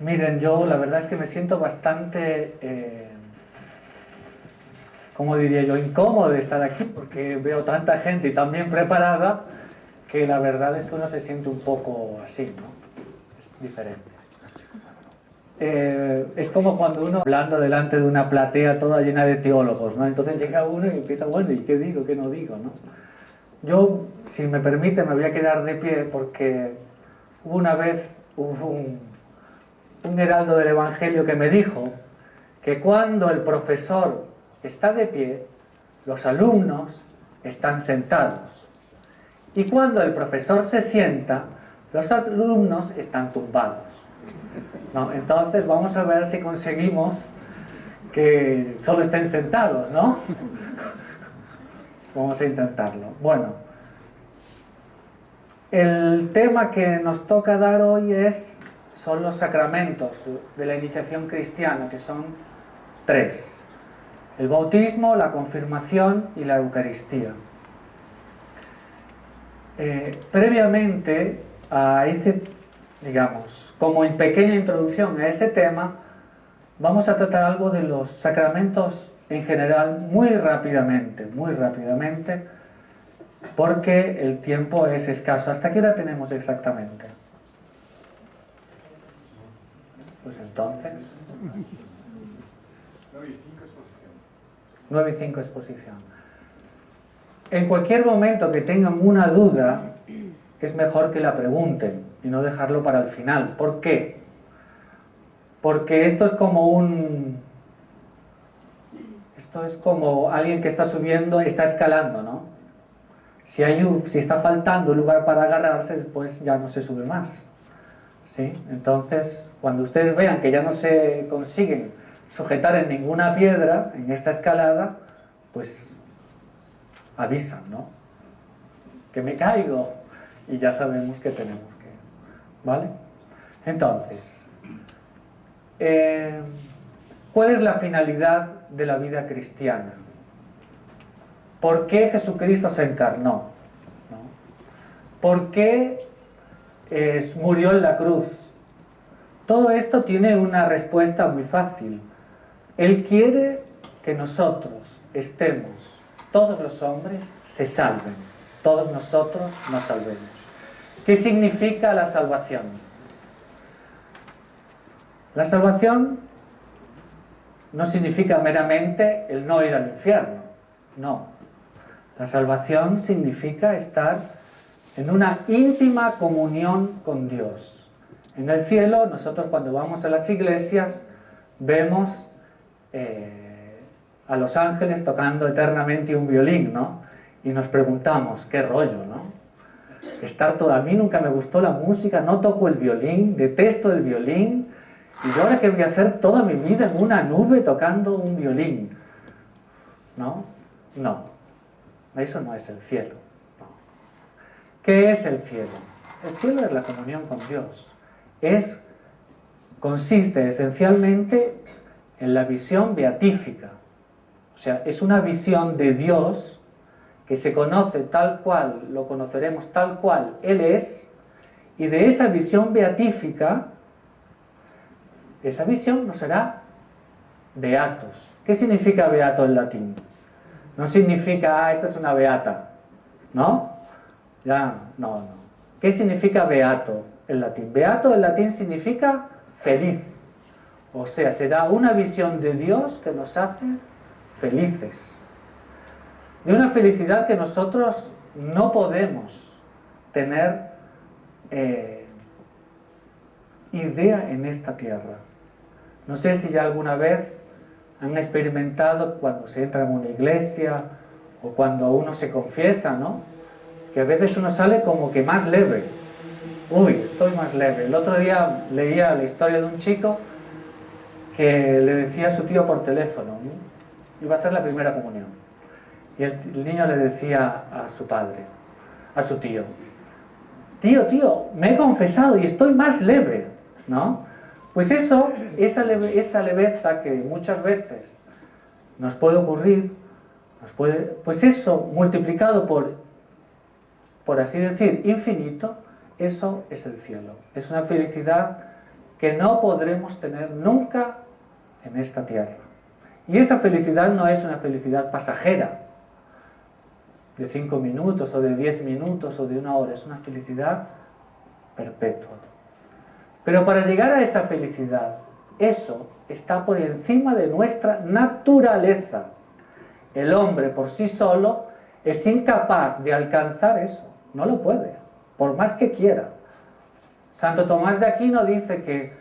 Miren, yo la verdad es que me siento bastante, ¿cómo diría yo?, incómodo de estar aquí, porque veo tanta gente y tan bien preparada, que la verdad es que uno se siente un poco así, ¿no? Es diferente. Es como cuando uno hablando delante de una platea toda llena de teólogos, ¿no? Entonces llega uno y empieza, bueno, ¿y qué digo, qué no digo, no? Yo, si me permite, me voy a quedar de pie porque una vez hubo un heraldo del Evangelio que me dijo que cuando el profesor está de pie, los alumnos están sentados. Y cuando el profesor se sienta, los alumnos están tumbados. ¿No? Entonces vamos a ver si conseguimos que solo estén sentados, ¿no? Vamos a intentarlo. Bueno, el tema que nos toca dar hoy son los sacramentos de la iniciación cristiana, que son 3. El bautismo, la confirmación y la Eucaristía. Previamente a ese, digamos, como en pequeña introducción a ese tema, vamos a tratar algo de los sacramentos en general muy rápidamente, porque el tiempo es escaso. ¿Hasta qué hora tenemos exactamente? Pues entonces... 9:05 exposición. En cualquier momento que tengan una duda, es mejor que la pregunten y no dejarlo para el final. ¿Por qué? Porque esto es como alguien que está subiendo, está escalando, ¿no? Si está faltando un lugar para agarrarse, después ya no se sube más. ¿Sí? Entonces, cuando ustedes vean que ya no se consiguen sujetar en ninguna piedra en esta escalada, pues avisan, ¿no? Que me caigo. Y ya sabemos que tenemos que... ¿Vale? Entonces, ¿cuál es la finalidad de la vida cristiana? ¿Por qué Jesucristo se encarnó? ¿No? ¿Por qué murió en la cruz? Todo esto tiene una respuesta muy fácil. Él quiere que nosotros estemos, todos los hombres se salven, todos nosotros nos salvemos. ¿Qué significa la salvación? La salvación no significa meramente el no ir al infierno, no. La salvación significa estar en una íntima comunión con Dios. En el cielo, nosotros cuando vamos a las iglesias, vemos a los ángeles tocando eternamente un violín, ¿no? Y nos preguntamos, qué rollo, ¿no? A mí nunca me gustó la música, no toco el violín, detesto el violín, y ahora que voy a hacer toda mi vida en una nube tocando un violín, ¿no? No, eso no es el cielo. No. ¿Qué es el cielo? El cielo es la comunión con Dios. Consiste esencialmente en la visión beatífica. O sea, es una visión de Dios que se conoce tal cual, lo conoceremos tal cual Él es, y de esa visión beatífica, esa visión nos hará beatos. ¿Qué significa beato en latín? No significa, esta es una beata, ¿no? Ya, no. ¿Qué significa beato en latín? Beato en latín significa feliz. O sea, será una visión de Dios que nos hace felices. De una felicidad que nosotros no podemos tener idea en esta tierra. No sé si ya alguna vez han experimentado cuando se entra en una iglesia o cuando uno se confiesa, ¿no? Que a veces uno sale como que más leve. Uy, estoy más leve. El otro día leía la historia de un chico que le decía a su tío por teléfono, ¿no? Iba a hacer la primera comunión. Y el niño le decía a su padre, a su tío, tío, me he confesado y estoy más leve, ¿no? Pues esa leveza que muchas veces nos puede ocurrir, pues eso multiplicado por así decir, infinito, eso es el cielo. Es una felicidad que no podremos tener nunca en esta tierra. Y esa felicidad no es una felicidad pasajera, de 5 minutos o de 10 minutos o de 1 hora, es una felicidad perpetua. Pero para llegar a esa felicidad, eso está por encima de nuestra naturaleza. El hombre por sí solo es incapaz de alcanzar eso, no lo puede, por más que quiera. Santo Tomás de Aquino dice que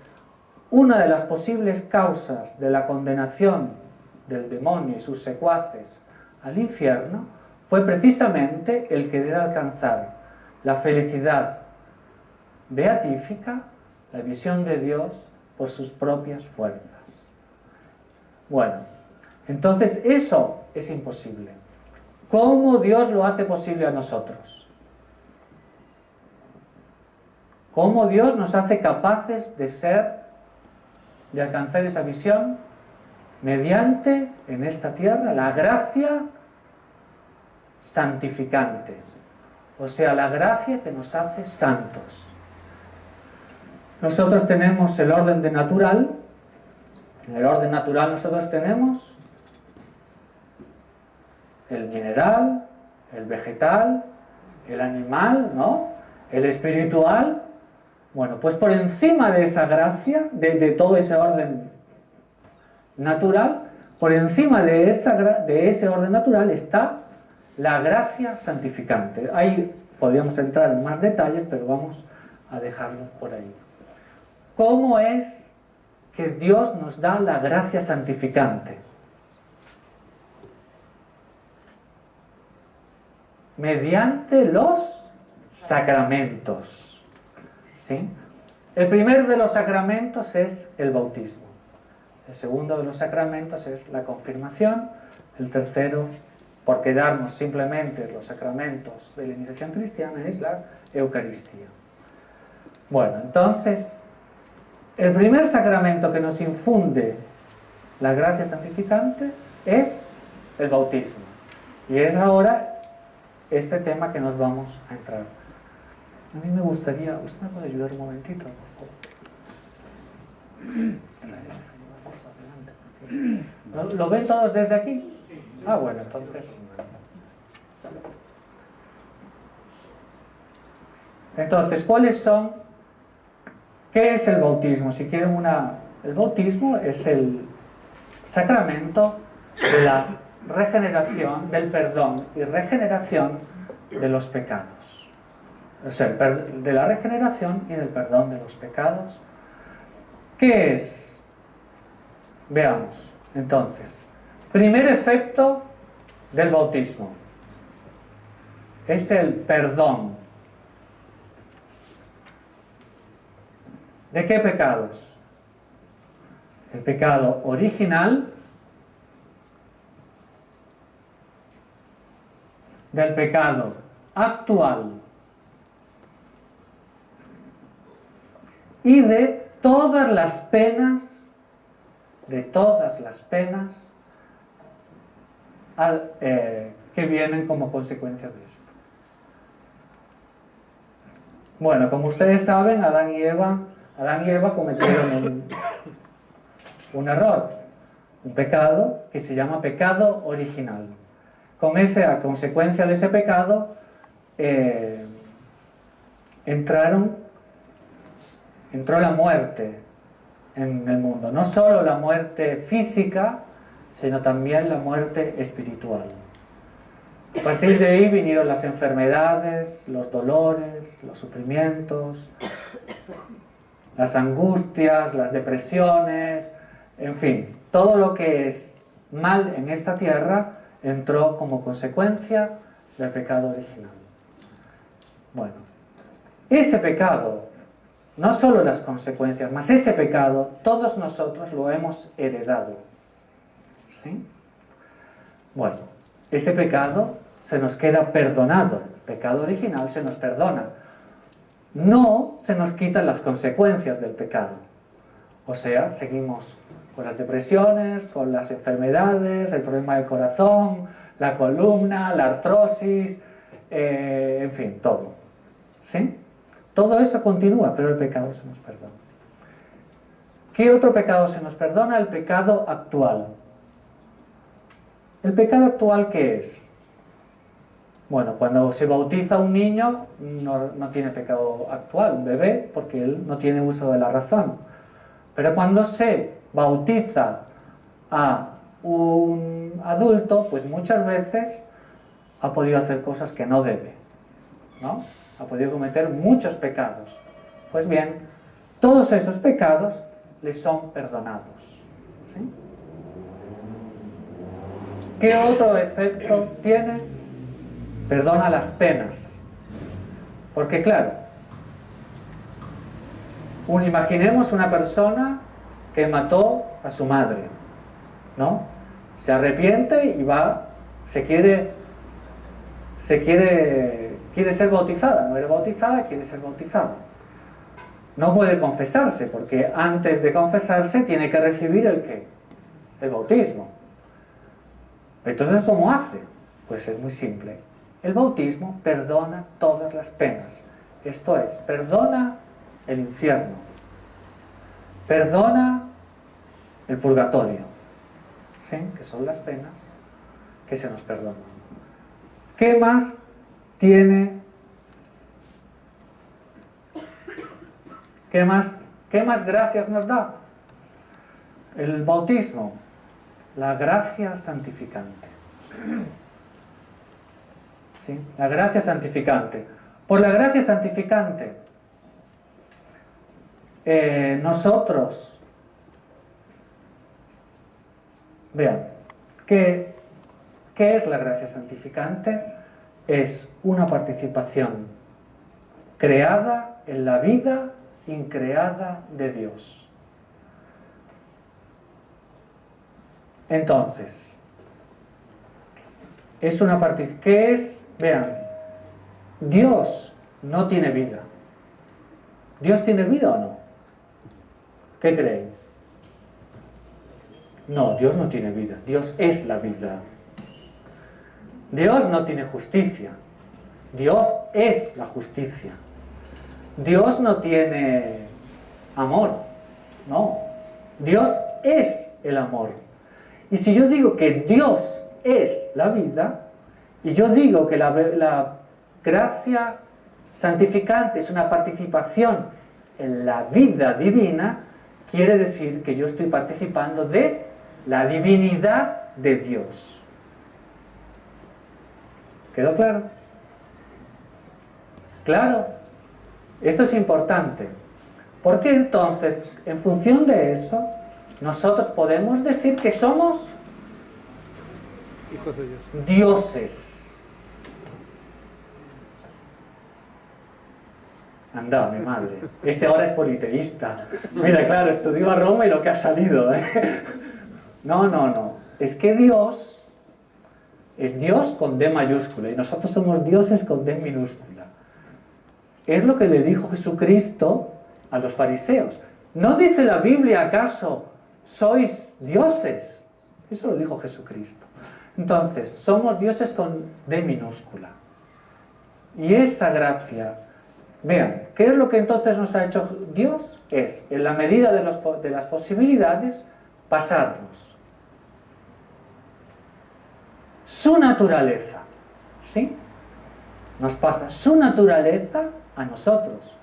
una de las posibles causas de la condenación del demonio y sus secuaces al infierno fue precisamente el querer alcanzar la felicidad beatífica, la visión de Dios por sus propias fuerzas. Bueno, entonces eso es imposible. ¿Cómo Dios lo hace posible a nosotros? ¿Cómo Dios nos hace capaces de alcanzar esa visión? Mediante, en esta tierra, la gracia santificante. O sea, la gracia que nos hace santos. Nosotros tenemos el orden de natural. En el orden natural nosotros tenemos el mineral, el vegetal, el animal, ¿no? El espiritual. Bueno, pues por encima de esa gracia, de todo ese orden natural, por encima de ese orden natural está la gracia santificante. Ahí podríamos entrar en más detalles, pero vamos a dejarlo por ahí. ¿Cómo es que Dios nos da la gracia santificante? Mediante los sacramentos. ¿Sí? El primero de los sacramentos es el bautismo. El segundo de los sacramentos es la confirmación. El tercero, por quedarnos simplemente los sacramentos de la iniciación cristiana, es la Eucaristía. Bueno, entonces, el primer sacramento que nos infunde la gracia santificante es el bautismo. Y es ahora este tema que nos vamos a entrar. A mí me gustaría... ¿Usted me puede ayudar un momentito, por favor? ¿Lo ven todos desde aquí? Ah, bueno, entonces... Entonces, ¿cuáles son? ¿Qué es el bautismo? Si quieren el bautismo es el sacramento de la regeneración, del perdón y regeneración de los pecados. O sea, de la regeneración y del perdón de los pecados. ¿Qué es? Veamos, entonces. Primer efecto del bautismo es el perdón. ¿De qué pecados? El pecado original, del pecado actual y de todas las penas, que vienen como consecuencia de esto. Bueno, como ustedes saben, Adán y Eva cometieron un error, un pecado que se llama pecado original. A consecuencia de ese pecado, entró la muerte en el mundo. No solo la muerte física, sino también la muerte espiritual. A partir de ahí vinieron las enfermedades, los dolores, los sufrimientos, las angustias, las depresiones, en fin, todo lo que es mal en esta tierra entró como consecuencia del pecado original. Bueno, ese pecado, no solo las consecuencias, mas ese pecado, todos nosotros lo hemos heredado. ¿Sí? Bueno, ese pecado se nos queda perdonado. El pecado original se nos perdona. No se nos quitan las consecuencias del pecado. O sea, seguimos con las depresiones, con las enfermedades, el problema del corazón, la columna, la artrosis, en fin, todo. ¿Sí? Todo eso continúa, pero el pecado se nos perdona. ¿Qué otro pecado se nos perdona? El pecado actual. ¿El pecado actual qué es? Bueno, cuando se bautiza un niño no tiene pecado actual, un bebé, porque él no tiene uso de la razón. Pero cuando se bautiza a un adulto, pues muchas veces ha podido hacer cosas que no debe, ¿no? Ha podido cometer muchos pecados. Pues bien, todos esos pecados le son perdonados, ¿sí? ¿Qué otro efecto tiene? Perdona las penas. Porque claro, imaginemos una persona que mató a su madre, ¿no? Se arrepiente y quiere ser bautizada. No era bautizada, quiere ser bautizada. No puede confesarse, porque antes de confesarse tiene que recibir ¿el qué? El bautismo. Entonces, ¿cómo hace? Pues es muy simple. El bautismo perdona todas las penas. Esto es, perdona el infierno, perdona el purgatorio, ¿sí? Que son las penas que se nos perdonan. ¿Qué más tiene? ¿Qué más gracias nos da? El bautismo, la gracia santificante. ¿Sí? La gracia santificante. Por la gracia santificante, nosotros, vean, ¿qué es la gracia santificante? Es una participación creada en la vida increada de Dios. Entonces, es una participación. ¿Qué es? Vean, Dios no tiene vida. ¿Dios tiene vida o no? ¿Qué creéis? No, Dios no tiene vida. Dios es la vida. Dios no tiene justicia. Dios es la justicia. Dios no tiene amor. No. Dios es el amor. Y si yo digo que Dios es la vida, y yo digo que la gracia santificante es una participación en la vida divina, quiere decir que yo estoy participando de la divinidad de Dios. ¿Quedó claro? Claro. Esto es importante. Porque entonces, en función de eso, nosotros podemos decir que somos hijos de Dios. Dioses. Anda, mi madre. Este ahora es politeísta. Mira, claro, estudió a Roma y lo que ha salido, ¿eh? No. Es que Dios es Dios con D mayúscula y nosotros somos dioses con D minúscula. Es lo que le dijo Jesucristo a los fariseos. ¿No dice la Biblia acaso sois dioses? Eso lo dijo Jesucristo. Entonces, somos dioses con D minúscula. Y esa gracia, vean, ¿qué es lo que entonces nos ha hecho Dios? Es, en la medida de las posibilidades, pasarnos su naturaleza, ¿sí? Nos pasa su naturaleza a nosotros.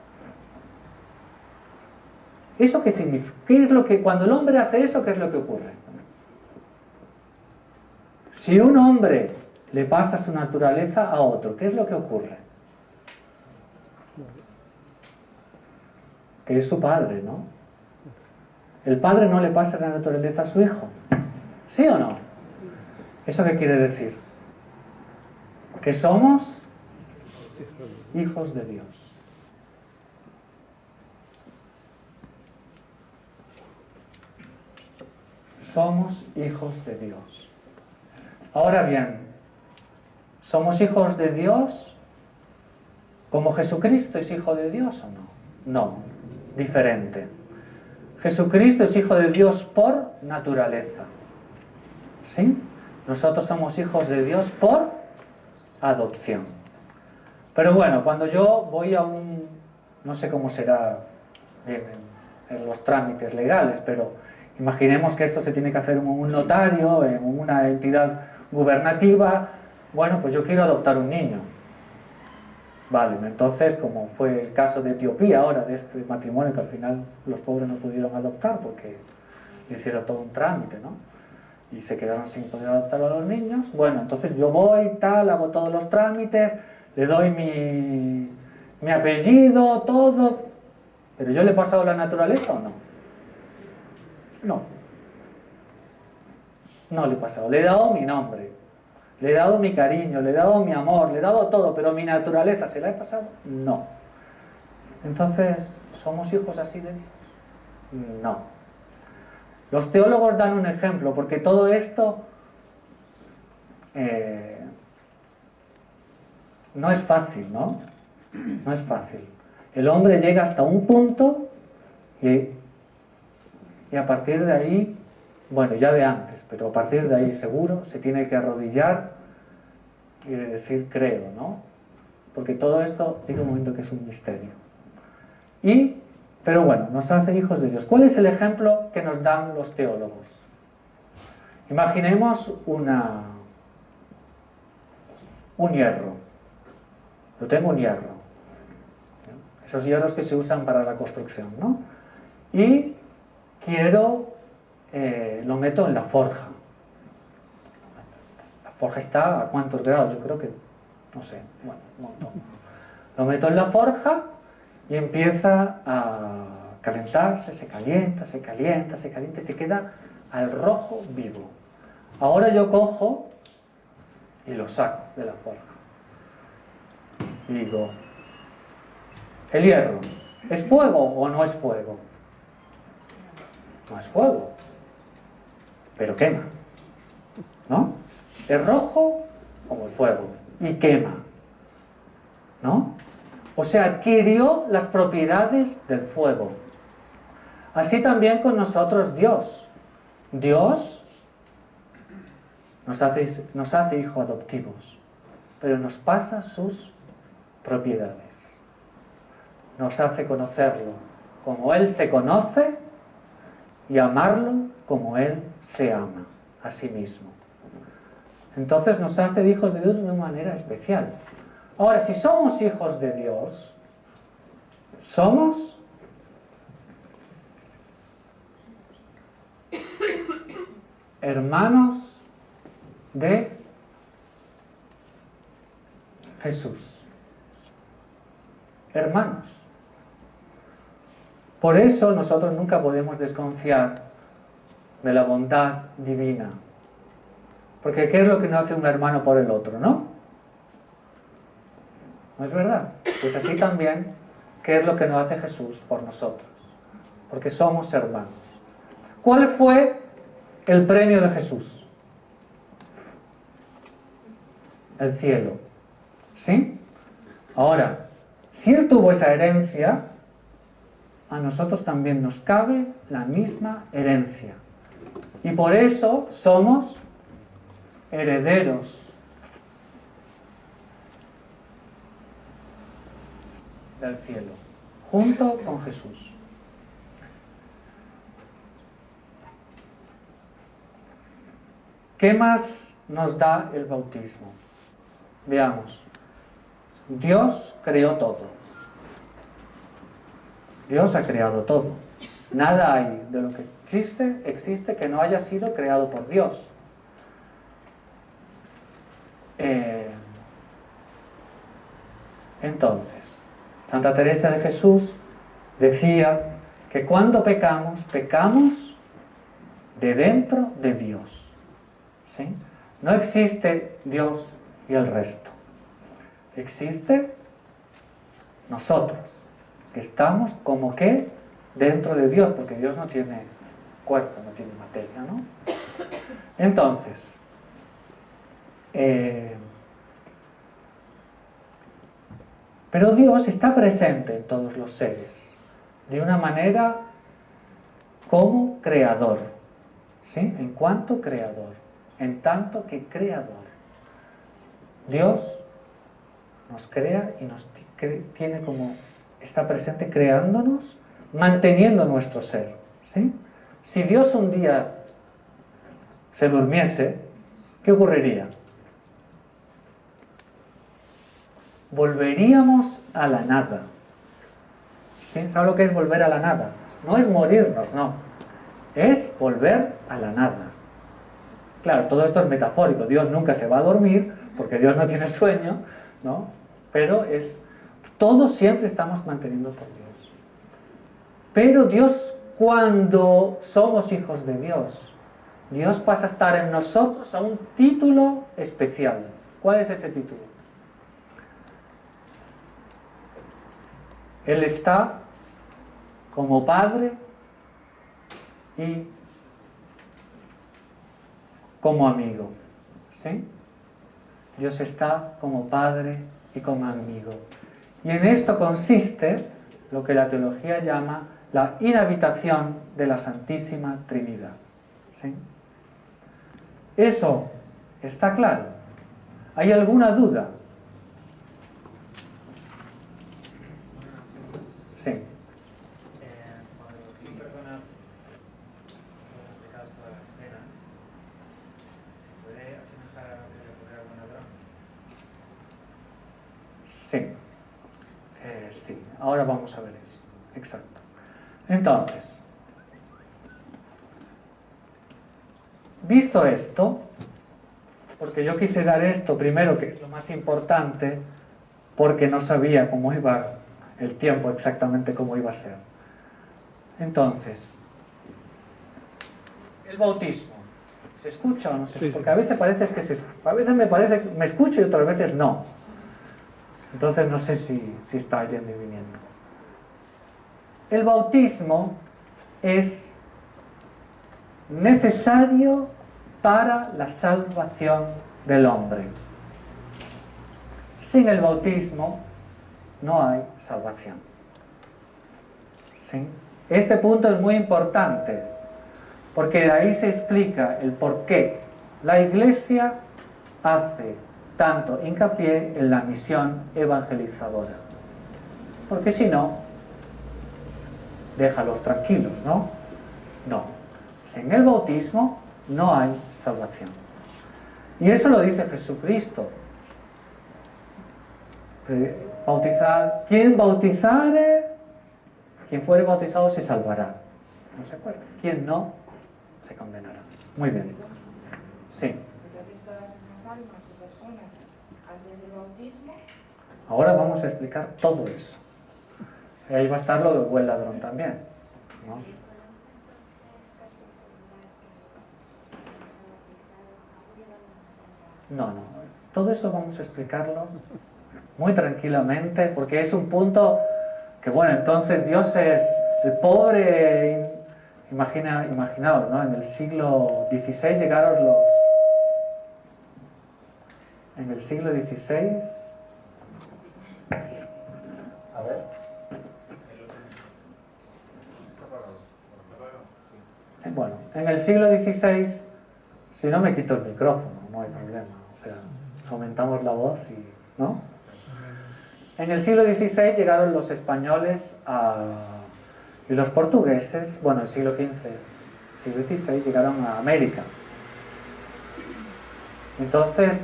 ¿Eso qué significa? ¿Qué es lo que, cuando el hombre hace eso, qué es lo que ocurre? Si un hombre le pasa su naturaleza a otro, ¿qué es lo que ocurre? Que es su padre, ¿no? El padre no le pasa la naturaleza a su hijo. ¿Sí o no? ¿Eso qué quiere decir? Que somos hijos de Dios. Somos hijos de Dios. Ahora bien, ¿somos hijos de Dios como Jesucristo es hijo de Dios o no? No, diferente. Jesucristo es hijo de Dios por naturaleza. ¿Sí? Nosotros somos hijos de Dios por adopción. Pero bueno, cuando yo voy a no sé cómo será bien en los trámites legales, pero imaginemos que esto se tiene que hacer en un notario, en una entidad gubernativa. Bueno, pues yo quiero adoptar un niño. Vale, entonces, como fue el caso de Etiopía ahora, de este matrimonio que al final los pobres no pudieron adoptar porque hicieron todo un trámite, ¿no? Y se quedaron sin poder adoptar a los niños. Bueno, entonces yo voy, tal, hago todos los trámites, le doy mi apellido, todo. ¿Pero yo le he pasado la naturaleza o no? No. No le he pasado. Le he dado mi nombre, le he dado mi cariño, le he dado mi amor, le he dado todo, pero mi naturaleza, ¿se la he pasado? No. Entonces, ¿somos hijos así de Dios? No. Los teólogos dan un ejemplo, porque todo esto no es fácil, ¿no? No es fácil. El hombre llega hasta un punto y a partir de ahí, bueno, ya de antes, pero a partir de ahí seguro se tiene que arrodillar y decir creo, ¿no? Porque todo esto, digo un momento que es un misterio. Pero bueno, nos hace hijos de Dios. ¿Cuál es el ejemplo que nos dan los teólogos? Imaginemos un hierro. Yo tengo un hierro. Esos hierros que se usan para la construcción, ¿no? Y lo meto en la forja. La forja está a ¿cuántos grados? Yo creo que, no sé, bueno, un montón. Lo meto en la forja y empieza a calentarse, se calienta, se calienta, se calienta y se queda al rojo vivo. Ahora yo cojo y lo saco de la forja. Y digo, ¿el hierro es fuego o no es fuego? No es fuego, pero quema, ¿no? Es rojo como el fuego y quema, ¿no? O sea, adquirió las propiedades del fuego. Así también con nosotros Dios. Dios nos hace hijos adoptivos, pero nos pasa sus propiedades. Nos hace conocerlo como Él se conoce y amarlo como Él se ama a sí mismo. Entonces nos hace hijos de Dios de una manera especial. Ahora, si somos hijos de Dios, somos hermanos de Jesús. Hermanos. Por eso nosotros nunca podemos desconfiar de la bondad divina. Porque ¿qué es lo que no hace un hermano por el otro, no? ¿No es verdad? Pues así también, ¿qué es lo que no hace Jesús por nosotros? Porque somos hermanos. ¿Cuál fue el premio de Jesús? El cielo. ¿Sí? Ahora, si Él tuvo esa herencia, a nosotros también nos cabe la misma herencia. Y por eso somos herederos del cielo, junto con Jesús. ¿Qué más nos da el bautismo? Veamos. Dios creó todo. Dios ha creado todo. Nada hay de lo que existe que no haya sido creado por Dios. Entonces, Santa Teresa de Jesús decía que cuando pecamos, pecamos de dentro de Dios. ¿Sí? No existe Dios y el resto. Existe nosotros, que estamos como que dentro de Dios, porque Dios no tiene cuerpo, no tiene materia, ¿no? Entonces, pero Dios está presente en todos los seres, de una manera como creador, ¿sí? En cuanto creador, en tanto que creador. Dios nos crea y nos tiene como, está presente creándonos manteniendo nuestro ser, ¿sí? Si Dios un día se durmiese, ¿qué ocurriría? Volveríamos a la nada. ¿Sí? ¿Sabe lo que es volver a la nada? No es morirnos, no. Es volver a la nada. Claro, todo esto es metafórico. Dios nunca se va a dormir porque Dios no tiene sueño, ¿no? Pero todos siempre estamos manteniendo por Dios. Pero Dios, cuando somos hijos de Dios, Dios pasa a estar en nosotros a un título especial. ¿Cuál es ese título? Él está como Padre y como amigo. ¿Sí? Dios está como Padre y como amigo. Y en esto consiste lo que la teología llama la inhabitación de la Santísima Trinidad. ¿Sí? ¿Eso está claro? ¿Hay alguna duda? Sí. Cuando una persona pecado todas las penas, ¿se puede asemejar a lo que le ocurre a un ladrón? Sí. Sí. Ahora vamos a ver eso. Exacto. Entonces, visto esto, porque yo quise dar esto primero, que es lo más importante, porque no sabía cómo iba el tiempo exactamente cómo iba a ser. Entonces, el bautismo, ¿se escucha o no se escucha? Porque a veces parece que a veces me parece que me escucho y otras veces no. Entonces no sé si está yendo y viniendo. El bautismo es necesario para la salvación del hombre. Sin el bautismo no hay salvación. ¿Sí? Este punto es muy importante, porque de ahí se explica el por qué la Iglesia hace tanto hincapié en la misión evangelizadora. Porque si no, déjalos tranquilos, ¿no? No. Sin el bautismo no hay salvación. Y eso lo dice Jesucristo. Bautizar, quien bautizare, quien fuere bautizado se salvará. ¿No se acuerda? Quien no, se condenará. Muy bien. Sí. Entonces todas esas almas y personas antes del bautismo. Ahora vamos a explicar todo eso. Y ahí va a estar lo del buen ladrón también, ¿no? No. Todo eso vamos a explicarlo muy tranquilamente, porque es un punto que, bueno, entonces Dios es el pobre. Imaginaos, ¿no? En el siglo XVI llegaron los... En el siglo XVI... A ver. Bueno, en el siglo XVI, si no me quito el micrófono, no hay problema. O sea, aumentamos la voz y... ¿no? En el siglo XVI llegaron los españoles y los portugueses, bueno, el siglo XV, siglo XVI, llegaron a América. Entonces,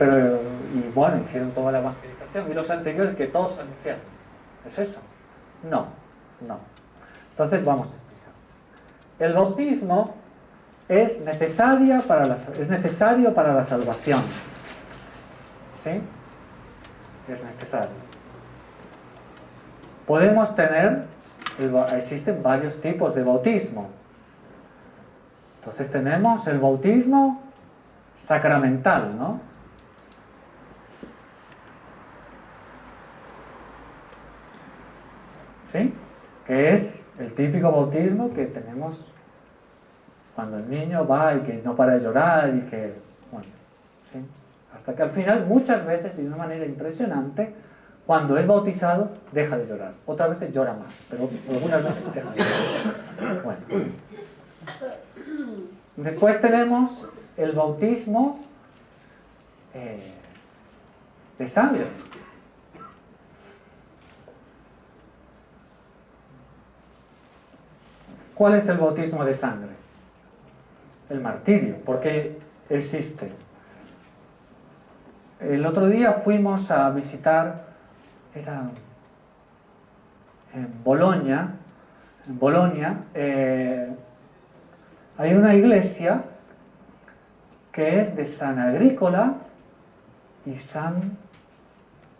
bueno, hicieron toda la evangelización. Y los anteriores que todos anunciaron. ¿Es eso? No. Entonces vamos a explicar. El bautismo es necesario para la salvación. ¿Sí? Es necesario. Podemos tener, existen varios tipos de bautismo. Entonces tenemos el bautismo sacramental, ¿no? ¿Sí? Que es el típico bautismo que tenemos cuando el niño va y que no para de llorar y que, bueno, ¿sí? Hasta que al final, muchas veces y de una manera impresionante, cuando es bautizado, deja de llorar. Otras veces llora más, pero algunas veces deja de llorar. Bueno. Después tenemos el bautismo de sangre. ¿Cuál es el bautismo de sangre? El martirio. ¿Por qué existe? El otro día fuimos a visitar, era en Bolonia, hay una iglesia que es de San Agrícola y San...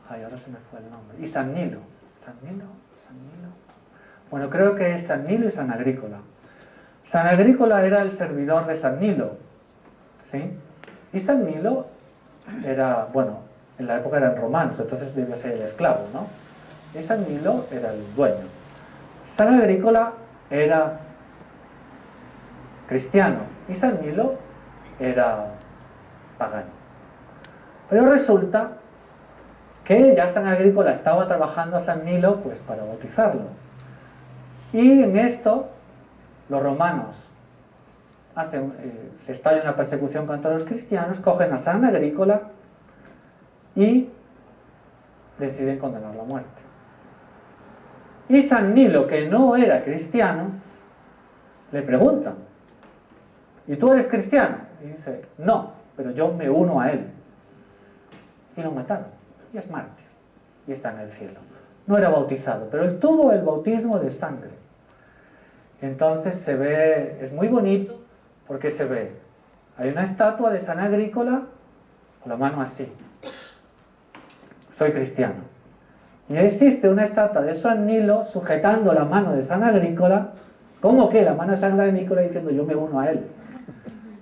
ahora se me fue el nombre. Y San Nilo. ¿San Nilo? Bueno, creo que es San Nilo y San Agrícola. San Agrícola era el servidor de San Nilo, ¿sí? Y San Nilo era, bueno, en la época eran romanos, entonces debía ser el esclavo, ¿no? Y San Nilo era el dueño. San Agrícola era cristiano y San Nilo era pagano. Pero resulta que ya San Agrícola estaba trabajando a San Nilo pues para bautizarlo. Y en esto los romanos se estalla una persecución contra los cristianos, cogen a San Agrícola y deciden condenarlo a muerte. Y San Nilo, que no era cristiano, le preguntan: ¿y tú eres cristiano? Y dice: no, pero yo me uno a él. Y lo mataron, y es mártir, y está en el cielo. No era bautizado, pero él tuvo el bautismo de sangre. Entonces se ve, es muy bonito, porque se ve, hay una estatua de San Agrícola con la mano así: soy cristiano. Y existe una estatua de San Nilo sujetando la mano de San Agrícola, ¿cómo que la mano de San Agrícola diciendo yo me uno a él?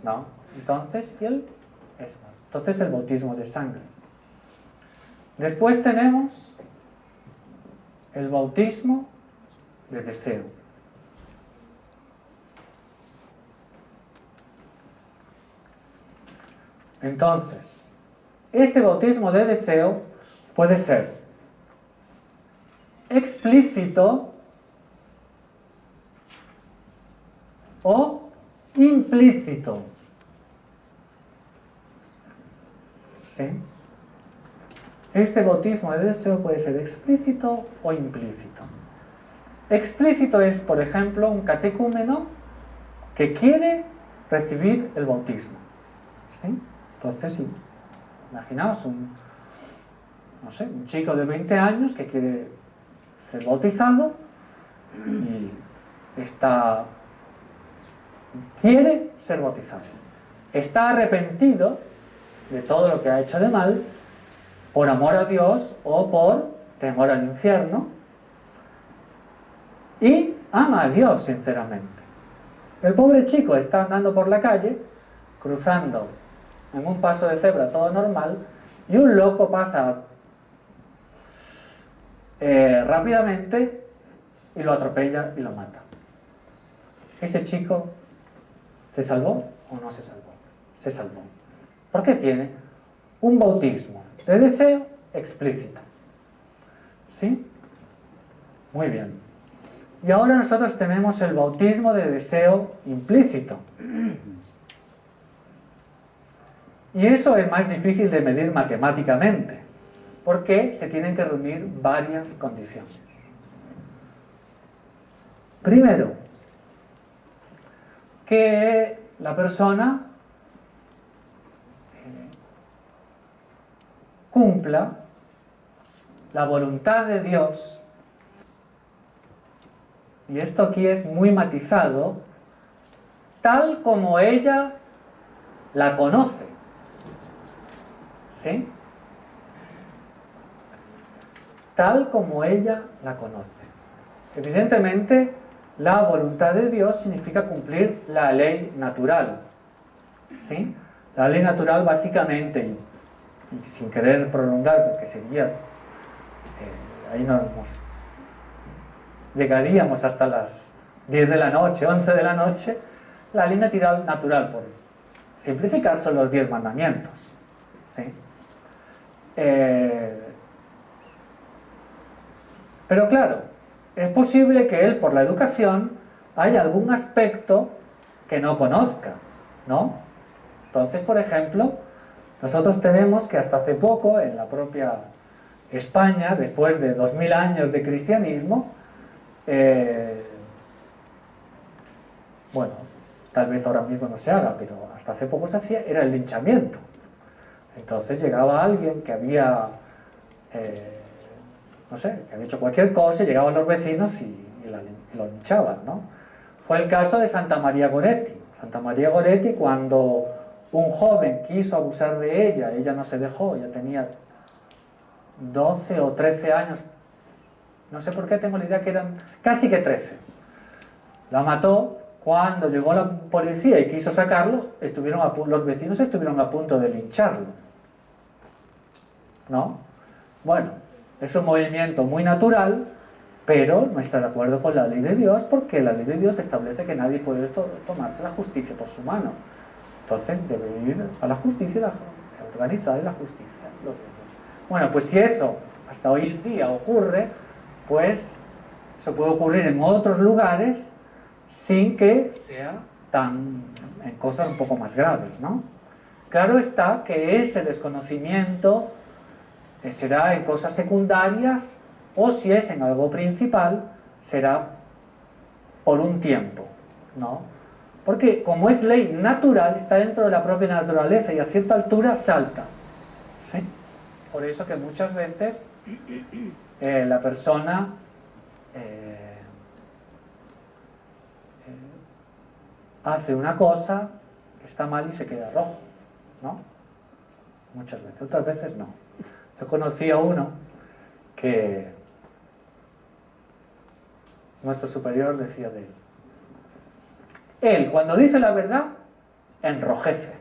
¿No? Entonces, entonces el bautismo de sangre. Después tenemos el bautismo de deseo. Entonces, este bautismo de deseo puede ser explícito o implícito. ¿Sí? Este bautismo de deseo puede ser explícito o implícito. Explícito es, por ejemplo, un catecúmeno que quiere recibir el bautismo. ¿Sí? Entonces, sí, imaginaos un chico de 20 años que quiere ser bautizado y quiere ser bautizado. Está arrepentido de todo lo que ha hecho de mal, por amor a Dios o por temor al infierno, y ama a Dios sinceramente. El pobre chico está andando por la calle, cruzando en un paso de cebra todo normal, y un loco pasa rápidamente y lo atropella y lo mata. ¿Ese chico se salvó o no se salvó? Se salvó. ¿Por qué tiene un bautismo de deseo explícito? ¿Sí? Muy bien. Y ahora nosotros tenemos el bautismo de deseo implícito. Y eso es más difícil de medir matemáticamente, porque se tienen que reunir varias condiciones. Primero, que la persona cumpla la voluntad de Dios, y esto aquí es muy matizado, tal como ella la conoce. ¿Sí? Tal como ella la conoce. Evidentemente, la voluntad de Dios significa cumplir la ley natural. ¿Sí? La ley natural básicamente, y sin querer prolongar porque sería, ahí llegaríamos hasta las 10 de la noche, 11 de la noche, la ley natural, por simplificar, son los 10 mandamientos. ¿Sí? Pero claro, es posible que él, por la educación, haya algún aspecto que no conozca, ¿no? Entonces, por ejemplo, nosotros tenemos que hasta hace poco, en la propia España, después de 2000 años de cristianismo, bueno, tal vez ahora mismo no se haga, pero hasta hace poco se hacía, era el linchamiento. Entonces llegaba alguien que había, no sé, que había hecho cualquier cosa, y llegaban los vecinos y lo linchaban, ¿no? Fue el caso de Santa María Goretti. Santa María Goretti, cuando un joven quiso abusar de ella no se dejó, ella tenía 12 o 13 años, no sé por qué, tengo la idea que eran casi que 13. La mató. Cuando llegó la policía y quiso sacarlo, los vecinos estuvieron a punto de lincharlo, ¿no? Bueno, es un movimiento muy natural, pero no está de acuerdo con la ley de Dios, porque la ley de Dios establece que nadie puede tomarse la justicia por su mano. Entonces debe ir a la justicia organizada y la justicia. Bueno, pues si eso hasta hoy en día ocurre, pues eso puede ocurrir en otros lugares sin que sea en cosas un poco más graves, ¿no? Claro está que ese desconocimiento será en cosas secundarias, o si es en algo principal, será por un tiempo, ¿no? Porque como es ley natural, está dentro de la propia naturaleza y a cierta altura salta, ¿sí? Por eso que muchas veces la persona hace una cosa que está mal y se queda rojo, ¿no? Muchas veces, otras veces no. Yo conocí a uno que nuestro superior decía de él: él, cuando dice la verdad, enrojece,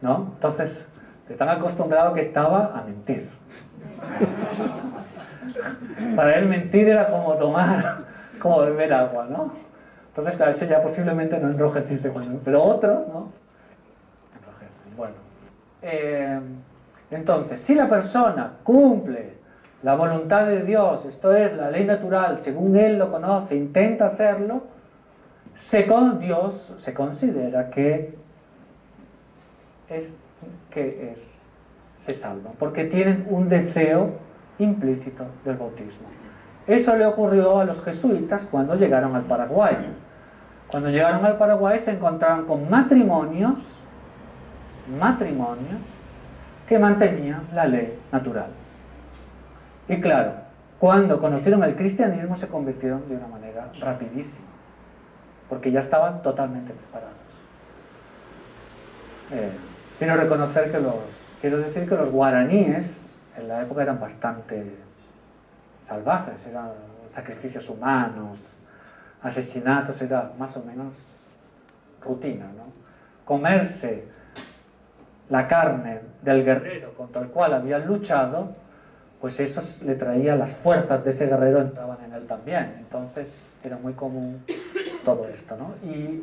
¿no? Entonces, de tan acostumbrado que estaba a mentir. Para él mentir era como como beber agua, ¿no? Entonces, claro, ese ya posiblemente no enrojeciese cuando... Pero otros, ¿no? Enrojecen. Bueno. Entonces, si la persona cumple la voluntad de Dios, esto es, la ley natural, según él lo conoce, intenta hacerlo, Dios se considera que se salvan, porque tienen un deseo implícito del bautismo. Eso le ocurrió a los jesuitas cuando llegaron al Paraguay. Cuando llegaron al Paraguay se encontraron con matrimonios que mantenían la ley natural. Y claro, cuando conocieron el cristianismo se convirtieron de una manera rapidísima, porque ya estaban totalmente preparados. Quiero decir que los guaraníes en la época eran bastante salvajes, eran sacrificios humanos, asesinatos, era más o menos rutina, ¿no? Comerse la carne del guerrero contra el cual habían luchado, pues eso le traía las fuerzas de ese guerrero, entraban en él también. Entonces era muy común todo esto, ¿no?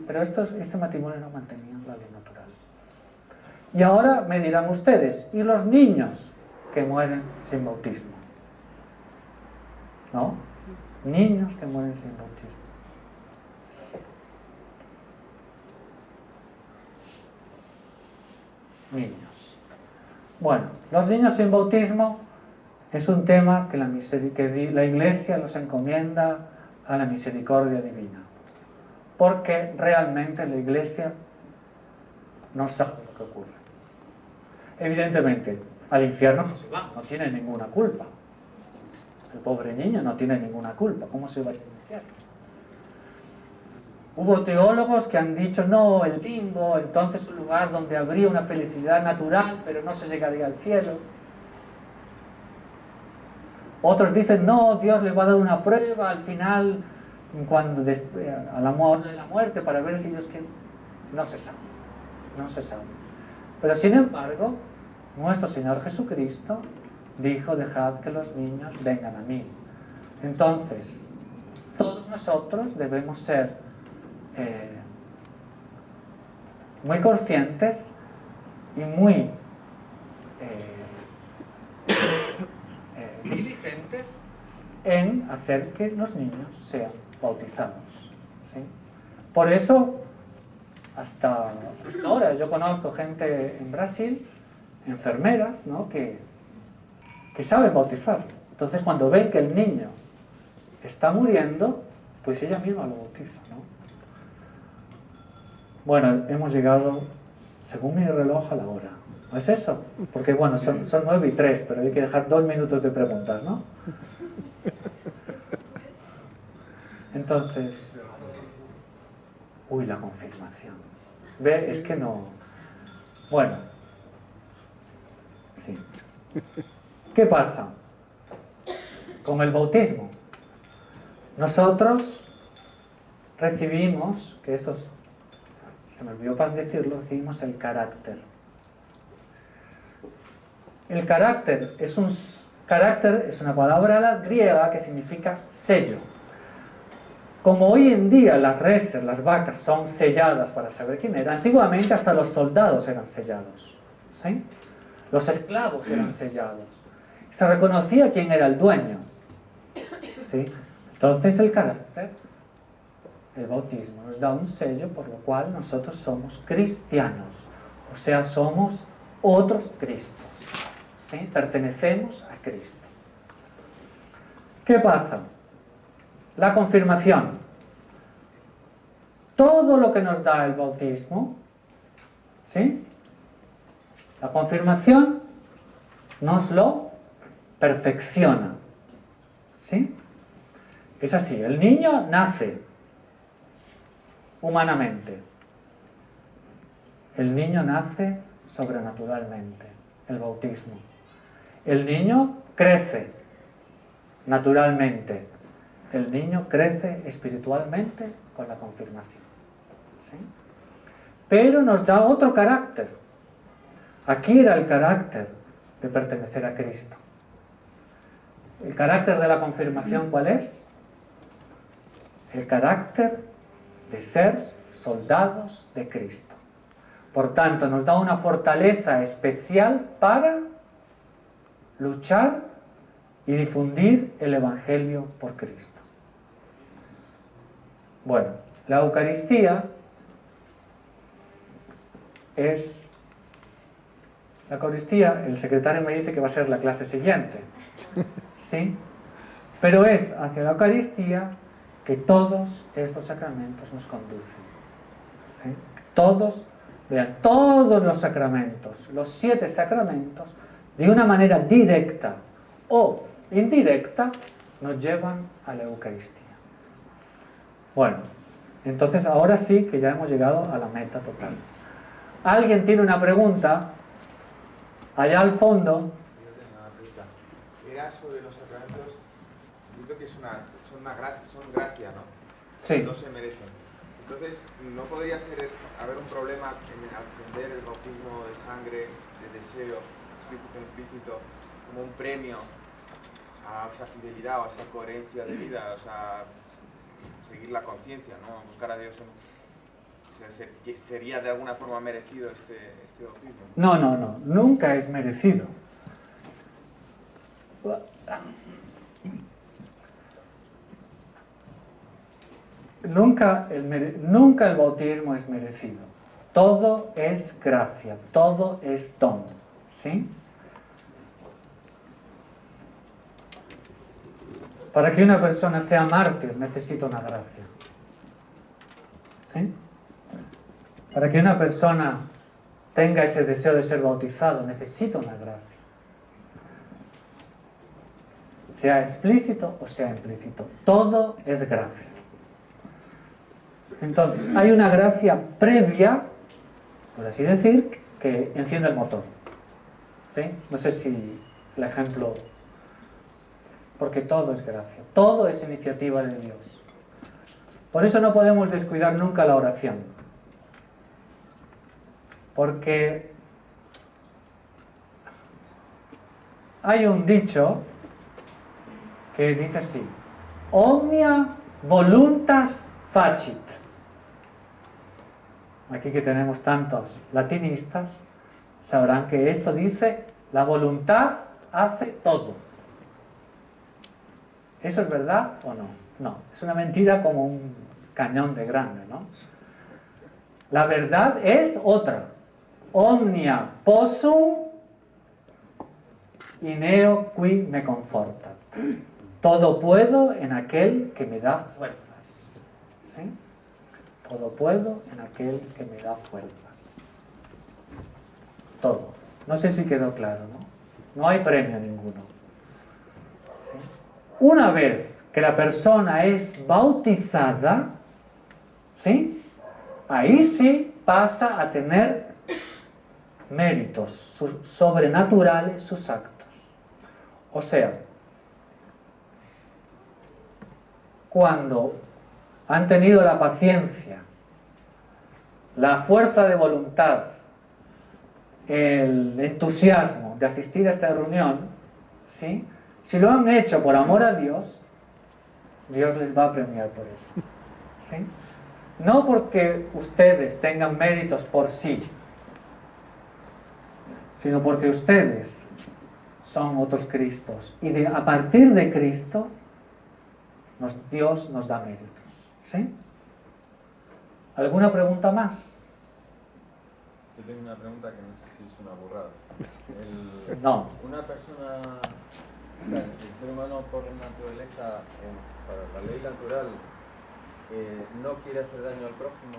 Pero este matrimonio no mantenía la ley natural. Y ahora me dirán ustedes, ¿y los niños que mueren sin bautismo? ¿No? Niños que mueren sin bautismo. Niños. Bueno, los niños sin bautismo es un tema que la Iglesia los encomienda a la misericordia divina, porque realmente la Iglesia no sabe lo que ocurre. Evidentemente, al infierno no se va, no tiene ninguna culpa. El pobre niño no tiene ninguna culpa. ¿Cómo se va a ir al infierno? Hubo teólogos que han dicho, no, el limbo, entonces un lugar donde habría una felicidad natural, pero no se llegaría al cielo. Otros dicen, no, Dios les va a dar una prueba al final, a la hora de la muerte, para ver si Dios quiere. No se sabe, no se sabe. Pero sin embargo, nuestro Señor Jesucristo dijo, dejad que los niños vengan a mí. Entonces, todos nosotros debemos ser muy conscientes y muy diligentes en hacer que los niños sean bautizados, ¿sí? Por eso, hasta ahora, yo conozco gente en Brasil, enfermeras, ¿no?, que saben bautizar. Entonces, cuando ven que el niño está muriendo, pues ella misma lo bautiza, ¿no? Bueno, hemos llegado, según mi reloj, a la hora. ¿No es eso? Porque bueno, son 9:03, pero hay que dejar 2 minutos de preguntas, ¿no? Entonces... Uy, la confirmación. ¿Ve? Es que no... Bueno. Sí. ¿Qué pasa con el bautismo? Nosotros recibimos, que esto es, se me olvidó para decirlo, recibimos el carácter. El carácter es una palabra griega que significa sello. Como hoy en día las reses, las vacas, son selladas para saber quién era, antiguamente hasta los soldados eran sellados, ¿sí? Los esclavos eran sellados. Se reconocía quién era el dueño, ¿sí? Entonces el carácter, el bautismo, nos da un sello por lo cual nosotros somos cristianos, o sea, somos otros Cristos, ¿sí? Pertenecemos a Cristo. ¿Qué pasa? La confirmación. Todo lo que nos da el bautismo, ¿sí? La confirmación nos lo perfecciona, ¿sí? Es así, el niño nace humanamente. El niño nace sobrenaturalmente, el bautismo. El niño crece naturalmente. El niño crece espiritualmente con la confirmación, ¿sí? Pero nos da otro carácter. Aquí era el carácter de pertenecer a Cristo. ¿El carácter de la confirmación cuál es? El carácter de ser soldados de Cristo. Por tanto, nos da una fortaleza especial para luchar y difundir el Evangelio por Cristo. Bueno, la Eucaristía es... La Eucaristía, el secretario me dice que va a ser la clase siguiente, ¿sí? Pero es hacia la Eucaristía que todos estos sacramentos nos conducen, ¿sí? Todos, vean, todos los sacramentos, los 7 sacramentos, de una manera directa o indirecta, nos llevan a la Eucaristía. Bueno, entonces ahora sí que ya hemos llegado a la meta total. ¿Alguien tiene una pregunta? Allá al fondo. Yo tengo una pregunta. Era sobre los sacramentos. Yo creo que son gracia, ¿no? Sí. No se merecen. Entonces, ¿no podría haber un problema en entender el bautismo de sangre, de deseo, explícito implícito, como un premio a esa fidelidad o a esa coherencia de vida? O sea, seguir la conciencia, ¿no? Buscar a Dios. ¿Sería de alguna forma merecido este bautismo? No, nunca es merecido. Nunca el bautismo es merecido. Todo es gracia, todo es don, ¿sí? Para que una persona sea mártir necesita una gracia, ¿sí? Para que una persona tenga ese deseo de ser bautizado, necesita una gracia. Sea explícito o sea implícito, todo es gracia. Entonces, hay una gracia previa, por así decir, que enciende el motor, ¿sí? No sé si el ejemplo... Porque todo es gracia, todo es iniciativa de Dios. Por eso no podemos descuidar nunca la oración. Porque hay un dicho que dice así: omnia voluntas facit. Aquí que tenemos tantos latinistas, sabrán que esto dice: la voluntad hace todo. ¿Eso es verdad o no? No, es una mentira como un cañón de grande, ¿no? La verdad es otra. Omnia possum in eo qui me confortat. Todo puedo en aquel que me da fuerzas, ¿sí? Todo puedo en aquel que me da fuerzas. Todo. No sé si quedó claro, ¿no? No hay premio ninguno. ¿Sí? Una vez que la persona es bautizada, ¿sí? Ahí sí pasa a tener méritos sobrenaturales sus actos. O sea, cuando han tenido la paciencia, la fuerza de voluntad, el entusiasmo de asistir a esta reunión, ¿sí? Si lo han hecho por amor a Dios, Dios les va a premiar por eso, ¿sí? No porque ustedes tengan méritos por sí, sino porque ustedes son otros Cristos. Y a partir de Cristo, Dios nos da méritos. ¿Sí? ¿Alguna pregunta más? Yo tengo una pregunta que no sé si es una burrada. No. Una persona, o sea, el ser humano por naturaleza, para la ley natural, no quiere hacer daño al prójimo,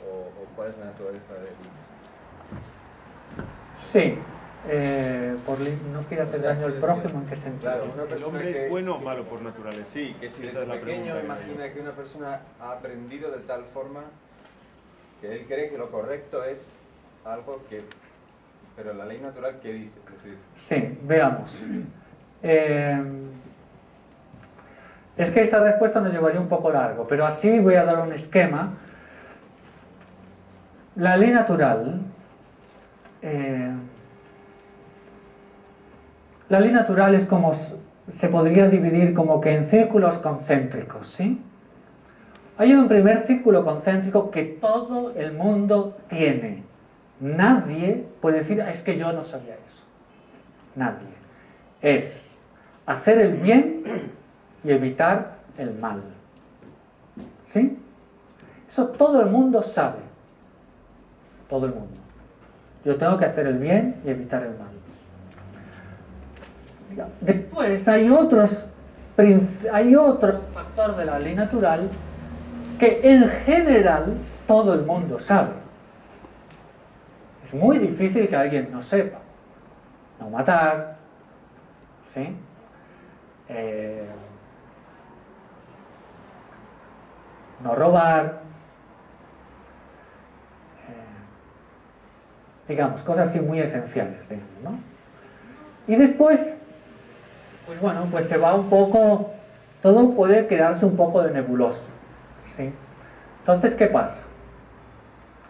o cuál es la naturaleza de él. Sí, no quiere hacer daño al prójimo, ¿en qué sentido? Claro, una ¿El persona hombre que, es bueno o malo por naturaleza? sí, que si Esa desde es la pequeño pregunta que imagina que una persona ha aprendido de tal forma que él cree que lo correcto es algo que... Pero la ley natural, ¿qué dice? Es decir, Sí, veamos. Es que esta respuesta nos llevaría un poco largo, pero así voy a dar un esquema. La ley natural... la ley natural es como... se podría dividir como que en círculos concéntricos, ¿sí? Hay un primer círculo concéntrico que todo el mundo tiene. Nadie puede decir, es que yo no sabía eso. Nadie. Es hacer el bien y evitar el mal. ¿Sí? Eso todo el mundo sabe. Todo el mundo. Yo tengo que hacer el bien y evitar el mal. Después hay otro factor de la ley natural que en general todo el mundo sabe. Es muy difícil que alguien no sepa. No matar, ¿sí? No robar, digamos, cosas así muy esenciales, digamos, ¿no? Y después, pues bueno, pues se va un poco, todo puede quedarse un poco de nebulosa, ¿sí? Entonces, ¿qué pasa?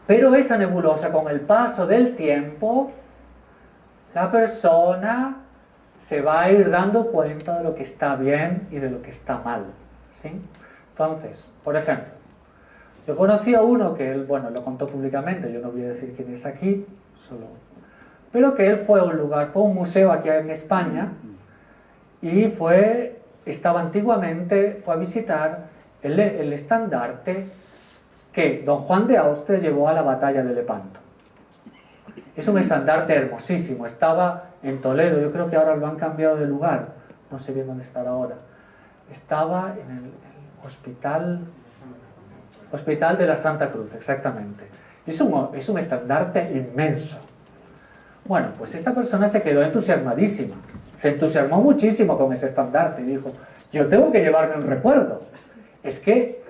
Pero esa nebulosa, con el paso del tiempo, la persona se va a ir dando cuenta de lo que está bien y de lo que está mal, ¿sí? Entonces, por ejemplo, yo conocí a uno que él, bueno, lo contó públicamente, yo no voy a decir quién es aquí, pero que él fue a un lugar, fue a un museo aquí en España y estaba antiguamente, fue a visitar el estandarte que don Juan de Austria llevó a la batalla de Lepanto. Es un estandarte hermosísimo, estaba en Toledo, yo creo que ahora lo han cambiado de lugar, no sé bien dónde estará ahora. Estaba en el Hospital de la Santa Cruz, exactamente. Es un estandarte inmenso. Bueno, pues esta persona se quedó entusiasmadísima, se entusiasmó muchísimo con ese estandarte y dijo, yo tengo que llevarme un recuerdo, es que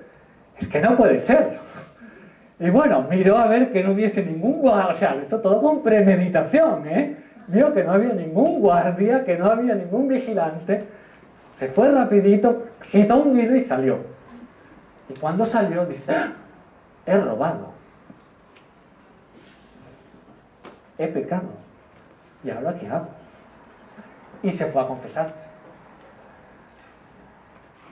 no puede ser. Y bueno, miró a ver que no hubiese ningún guardia, o sea, esto todo con premeditación, ¿eh? Vio que no había ningún guardia, que no había ningún vigilante, se fue rapidito, quitó un hilo y salió. Y cuando salió dice, ¡ah! He robado, he pecado, ¿y ahora qué hago? Y se fue a confesarse.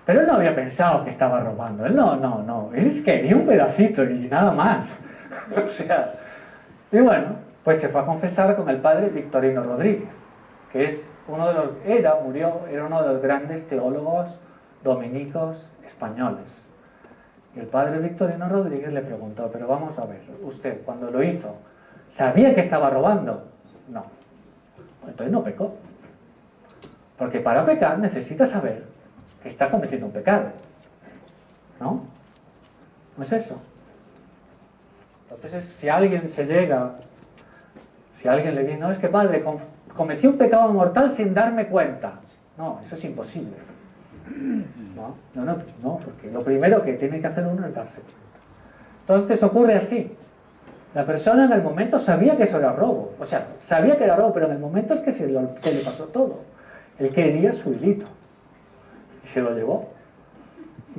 Pero él no había pensado que estaba robando. Él no. Él quería un pedacito y nada más. O sea, y bueno, pues se fue a confesar con el padre Victorino Rodríguez, que es era uno de los grandes teólogos dominicos españoles. Y el padre Victorino Rodríguez le preguntó, pero vamos a ver, usted cuando lo hizo, ¿sabía que estaba robando? No. Entonces no pecó. Porque para pecar necesita saber que está cometiendo un pecado. ¿No? ¿No es eso? Entonces, si alguien se llega, si alguien le viene, no, es que padre, cometí un pecado mortal sin darme cuenta. No, eso es imposible. No, porque lo primero que tiene que hacer uno es darse cuenta. Entonces ocurre así. La persona en el momento sabía que eso era robo. O sea, sabía que era robo, pero en el momento es que se le pasó todo. Él quería su hilito. Y se lo llevó.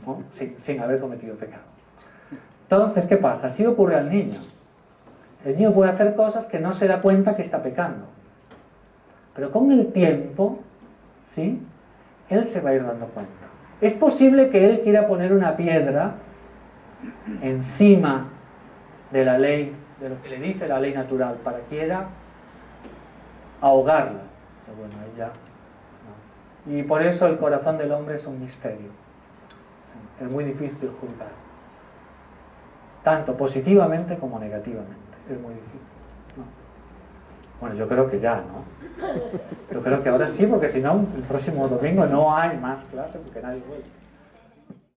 ¿No? Sin haber cometido pecado. Entonces, ¿qué pasa? Así ocurre al niño. El niño puede hacer cosas que no se da cuenta que está pecando. Pero con el tiempo, ¿sí?, él se va a ir dando cuenta. Es posible que él quiera poner una piedra encima de la ley, de lo que le dice la ley natural, para que quiera ahogarla. Pero bueno, ahí ya no. Y por eso el corazón del hombre es un misterio. Sí, es muy difícil juzgar. Tanto positivamente como negativamente. Es muy difícil. ¿No? Bueno, yo creo que ya, ¿no? Yo creo que ahora sí, porque si no, el próximo domingo no hay más clase porque nadie vuelve.